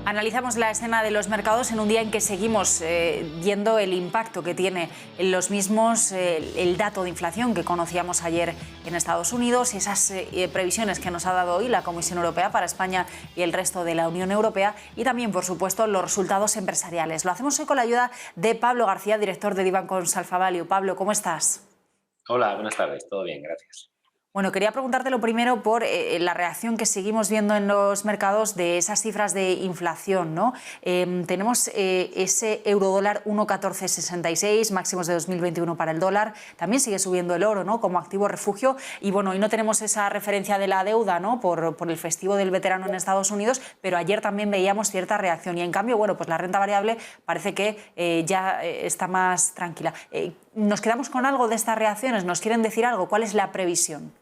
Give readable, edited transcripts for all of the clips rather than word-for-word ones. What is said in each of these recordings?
Analizamos la escena de los mercados en un día en que seguimos viendo el impacto que tiene en los mismos el dato de inflación que conocíamos ayer en Estados Unidos, esas previsiones que nos ha dado hoy la Comisión Europea para España y el resto de la Unión Europea, y también, por supuesto, los resultados empresariales. Lo hacemos hoy con la ayuda de Pablo García, director de Divancons Alpha Value. Pablo, ¿cómo estás? Hola, buenas tardes. Todo bien, gracias. Bueno, quería preguntarte lo primero por la reacción que seguimos viendo en los mercados de esas cifras de inflación, ¿no? Tenemos ese eurodólar 1,1466, máximos de 2021 para el dólar. También sigue subiendo el oro, ¿no?, como activo refugio. Y bueno, hoy no tenemos esa referencia de la deuda, ¿no?, por el festivo del veterano en Estados Unidos, pero ayer también veíamos cierta reacción. Y en cambio, bueno, pues la renta variable parece que ya está más tranquila. ¿Nos quedamos con algo de estas reacciones? ¿Nos quieren decir algo? ¿Cuál es la previsión?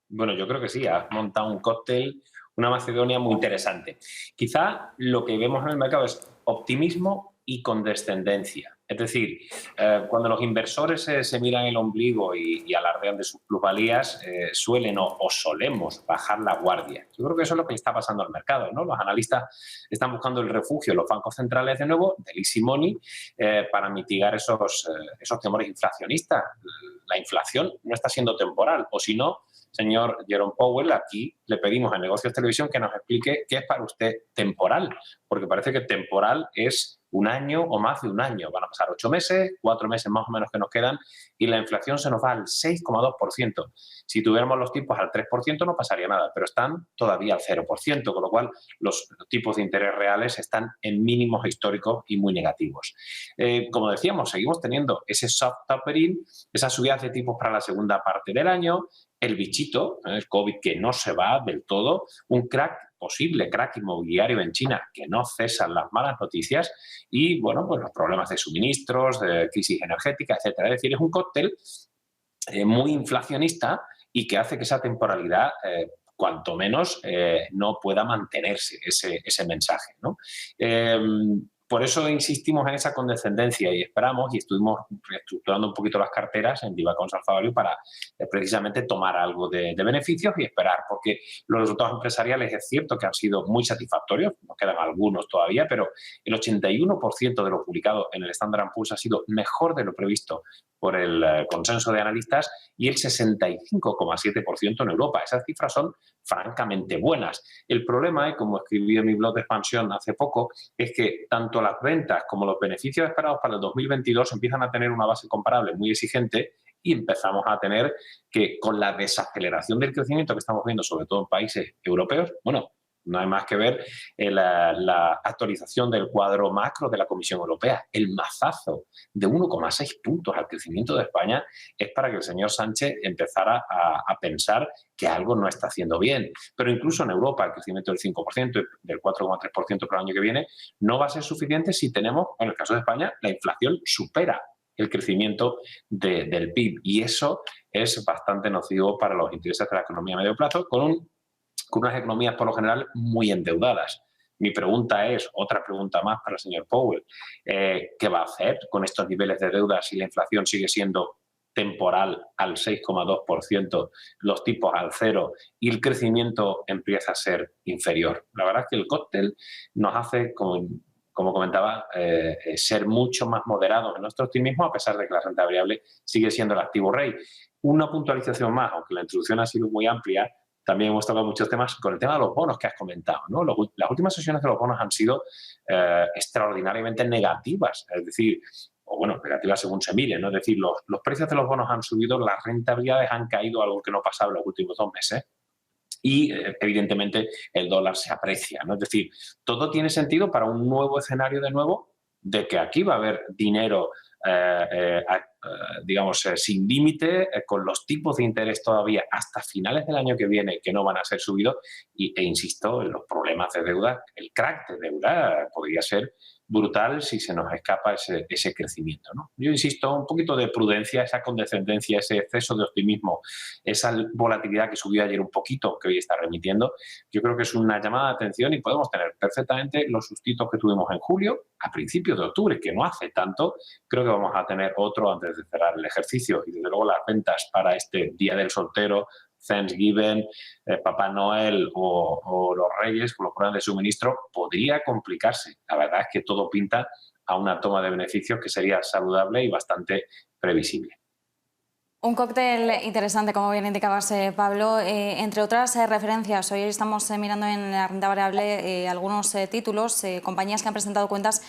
Bueno, yo creo que sí, has montado un cóctel, una Macedonia muy interesante. Quizá lo que vemos en el mercado es optimismo y condescendencia. Es decir, cuando los inversores se miran el ombligo y alardean de sus plusvalías, suelen o solemos bajar la guardia. Yo creo que eso es lo que le está pasando al mercado, ¿no? Los analistas están buscando el refugio en los bancos centrales de nuevo, del easy money, para mitigar esos temores inflacionistas. La inflación no está siendo temporal, o si no, señor Jerome Powell, aquí le pedimos a Negocios Televisión que nos explique qué es para usted temporal, porque parece que temporal es un año o más de un año. Van a pasar 8 meses, 4 meses más o menos que nos quedan, y la inflación se nos va al 6,2%. Si tuviéramos los tipos al 3% no pasaría nada, pero están todavía al 0%, con lo cual los tipos de interés reales están en mínimos históricos y muy negativos. Como decíamos, seguimos teniendo ese soft tapering, esas subidas de tipos para la segunda parte del año, el bichito, el COVID, que no se va del todo, un posible crack inmobiliario en China, que no cesan las malas noticias, y bueno, pues los problemas de suministros, de crisis energética, etcétera. Es decir, es un cóctel muy inflacionista y que hace que esa temporalidad cuanto menos no pueda mantenerse ese mensaje, ¿no? Por eso insistimos en esa condescendencia y esperamos, y estuvimos reestructurando un poquito las carteras en Divancons Alpha Value para precisamente tomar algo de beneficios y esperar, porque los resultados empresariales es cierto que han sido muy satisfactorios, nos quedan algunos todavía, pero el 81% de lo publicado en el Standard & Poor's ha sido mejor de lo previsto por el consenso de analistas, y el 65,7% en Europa. Esas cifras son francamente buenas. El problema, y como escribí en mi blog de expansión hace poco, es que tanto las ventas como los beneficios esperados para el 2022 empiezan a tener una base comparable muy exigente, y empezamos a tener que, con la desaceleración del crecimiento que estamos viendo, sobre todo en países europeos, bueno, no hay más que ver la actualización del cuadro macro de la Comisión Europea. El mazazo de 1,6 puntos al crecimiento de España es para que el señor Sánchez empezara a pensar que algo no está haciendo bien. Pero incluso en Europa el crecimiento del 5%, del 4,3% para el año que viene, no va a ser suficiente si tenemos, en el caso de España, la inflación supera el crecimiento del PIB. Y eso es bastante nocivo para los intereses de la economía a medio plazo, con unas economías por lo general muy endeudadas. Mi pregunta es, otra pregunta más para el señor Powell, ¿qué va a hacer con estos niveles de deuda si la inflación sigue siendo temporal al 6,2%, los tipos al 0% y el crecimiento empieza a ser inferior? La verdad es que el cóctel nos hace, como comentaba, ser mucho más moderados en nuestro optimismo, a pesar de que la renta variable sigue siendo el activo rey. Una puntualización más, aunque la introducción ha sido muy amplia, también hemos tocado muchos temas con el tema de los bonos que has comentado, ¿no? Las últimas sesiones de los bonos han sido extraordinariamente negativas, es decir, o bueno, negativas según se mire, ¿no? Es decir, los precios de los bonos han subido, las rentabilidades han caído, algo que no pasaba en los últimos 2 meses, y evidentemente el dólar se aprecia, ¿no? Es decir, todo tiene sentido para un nuevo escenario de nuevo, de que aquí va a haber dinero, digamos, sin límite, con los tipos de interés todavía hasta finales del año que viene que no van a ser subidos, e insisto, en los problemas de deuda, el crack de deuda podría ser brutal si se nos escapa ese crecimiento, ¿no? Yo insisto, un poquito de prudencia, esa condescendencia, ese exceso de optimismo, esa volatilidad que subió ayer un poquito, que hoy está remitiendo, yo creo que es una llamada de atención, y podemos tener perfectamente los sustitos que tuvimos en julio, a principios de octubre, que no hace tanto. Creo que vamos a tener otro antes de cerrar el ejercicio, y desde luego las ventas para este Día del Soltero, Thanksgiving, Papá Noel o los Reyes con los programas de suministro, podría complicarse. La verdad es que todo pinta a una toma de beneficios que sería saludable y bastante previsible. Un cóctel interesante, como bien indicabas, Pablo. Entre otras referencias, hoy estamos mirando en la renta variable algunos títulos, compañías que han presentado cuentas,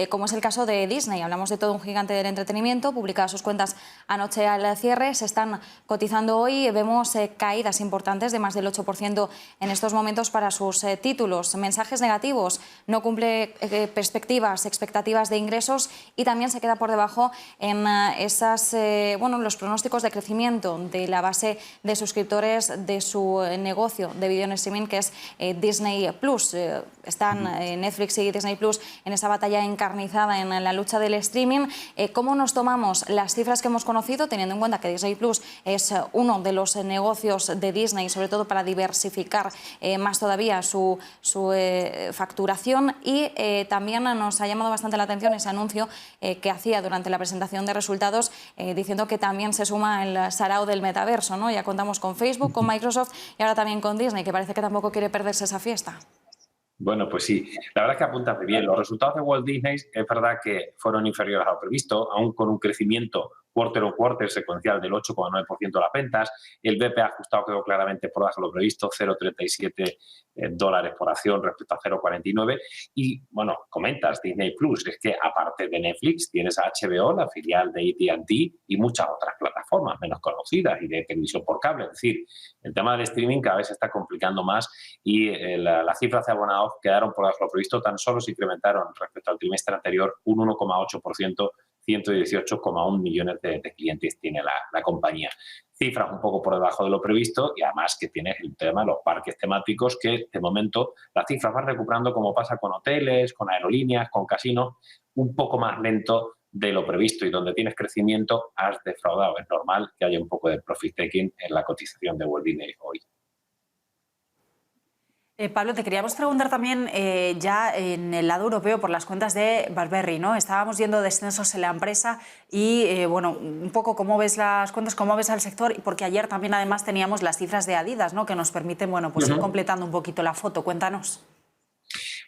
como es el caso de Disney. Hablamos de todo un gigante del entretenimiento, publicadas sus cuentas anoche al cierre, se están cotizando hoy. Vemos caídas importantes de más del 8% en estos momentos para sus títulos. Mensajes negativos, no cumple expectativas de ingresos y también se queda por debajo en los pronósticos de crecimiento de la base de suscriptores de su negocio de video en streaming, que es Disney Plus. Están Netflix y Disney Plus en esa batalla encarnizada en la lucha del streaming. ¿Cómo nos tomamos las cifras que hemos conocido, teniendo en cuenta que Disney Plus es uno de los negocios de Disney, sobre todo para diversificar más todavía su facturación? Y también nos ha llamado bastante la atención ese anuncio que hacía durante la presentación de resultados, diciendo que también se suma el sarao del metaverso, ¿no? Ya contamos con Facebook, con Microsoft y ahora también con Disney, que parece que tampoco quiere perderse esa fiesta. Bueno, pues sí, la verdad es que apuntas muy bien. Los resultados de Walt Disney es verdad que fueron inferiores a lo previsto, aún con un crecimiento quarter on quarter secuencial del 8,9% de las ventas. El BP ajustado quedó claramente por debajo de lo previsto, $0,37 por acción respecto a 0,49. Y bueno, comentas Disney Plus, es que aparte de Netflix tienes a HBO, la filial de AT&T y muchas otras plataformas menos conocidas y de televisión por cable. Es decir, el tema del streaming cada vez se está complicando más y las cifras de abonados quedaron por debajo de lo previsto, tan solo se incrementaron respecto al trimestre anterior un 1,8%, 118,1 millones de clientes tiene la compañía. Cifras un poco por debajo de lo previsto y además que tienes el tema de los parques temáticos que de momento las cifras van recuperando, como pasa con hoteles, con aerolíneas, con casinos, un poco más lento de lo previsto, y donde tienes crecimiento has defraudado. Es normal que haya un poco de profit taking en la cotización de Walt Disney hoy. Pablo, te queríamos preguntar también ya en el lado europeo por las cuentas de Burberry, ¿no? Estábamos viendo descensos en la empresa y, bueno, un poco cómo ves las cuentas, cómo ves al sector, porque ayer también además teníamos las cifras de Adidas, ¿no? Que nos permiten, bueno, pues ir completando un poquito la foto. Cuéntanos.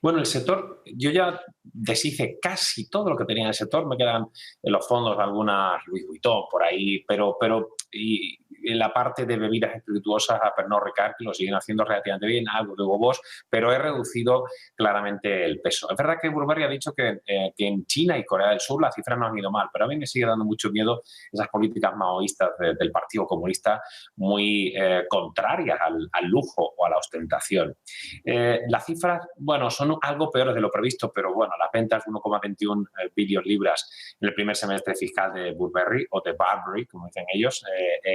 Bueno, el sector, yo ya deshice casi todo lo que tenía en el sector, me quedan en los fondos algunas Louis Vuitton por ahí, pero y en la parte de bebidas espirituosas a Pernod Ricard, que lo siguen haciendo relativamente bien, algo de Hugo Boss, pero he reducido claramente el peso. Es verdad que Burberry ha dicho que en China y Corea del Sur las cifras no han ido mal, pero a mí me sigue dando mucho miedo esas políticas maoístas del Partido Comunista muy contrarias al lujo o a la ostentación. Las cifras, bueno, son algo peores de lo previsto, pero bueno, las ventas 1,21 billones libras en el primer semestre fiscal de Burberry, o de Burberry, como dicen ellos,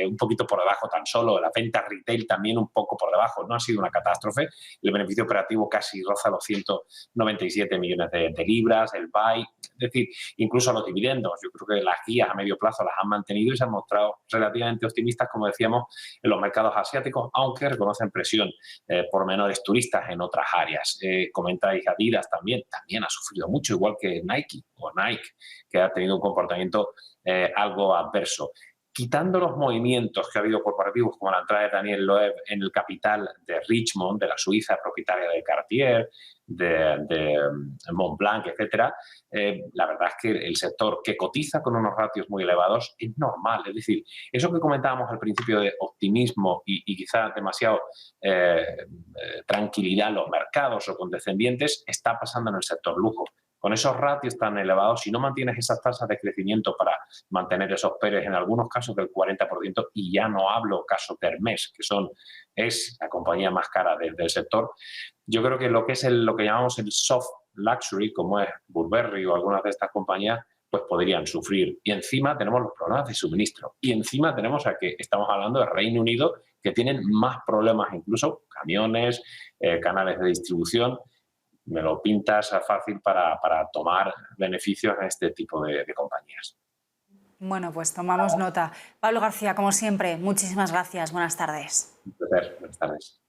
un poquito por debajo tan solo. La venta retail también un poco por debajo. No ha sido una catástrofe. El beneficio operativo casi roza los 197 millones de libras, el buy, es decir, incluso los dividendos. Yo creo que las guías a medio plazo las han mantenido y se han mostrado relativamente optimistas, como decíamos, en los mercados asiáticos, aunque reconocen presión por menores turistas en otras áreas. Comentáis Adidas también ha sufrido mucho, igual que Nike, que ha tenido un comportamiento algo adverso. Quitando los movimientos que ha habido corporativos, como la entrada de Daniel Loeb en el capital de Richemont, de la Suiza, propietaria de Cartier, de Montblanc, etcétera, la verdad es que el sector, que cotiza con unos ratios muy elevados, es normal. Es decir, eso que comentábamos al principio de optimismo y quizá demasiado tranquilidad en los mercados o condescendientes, está pasando en el sector lujo. Con esos ratios tan elevados, si no mantienes esas tasas de crecimiento para mantener esos PERs, en algunos casos del 40%, y ya no hablo casos de Hermès, que es la compañía más cara del sector, yo creo que lo que es lo que llamamos el soft luxury, como es Burberry o algunas de estas compañías, pues podrían sufrir. Y encima tenemos los problemas de suministro. Y encima tenemos a que estamos hablando de Reino Unido, que tienen más problemas, incluso camiones, canales de distribución. Me lo pintas fácil para tomar beneficios en este tipo de compañías. Bueno, pues tomamos nota. Pablo García, como siempre, muchísimas gracias. Buenas tardes. Un placer. Buenas tardes.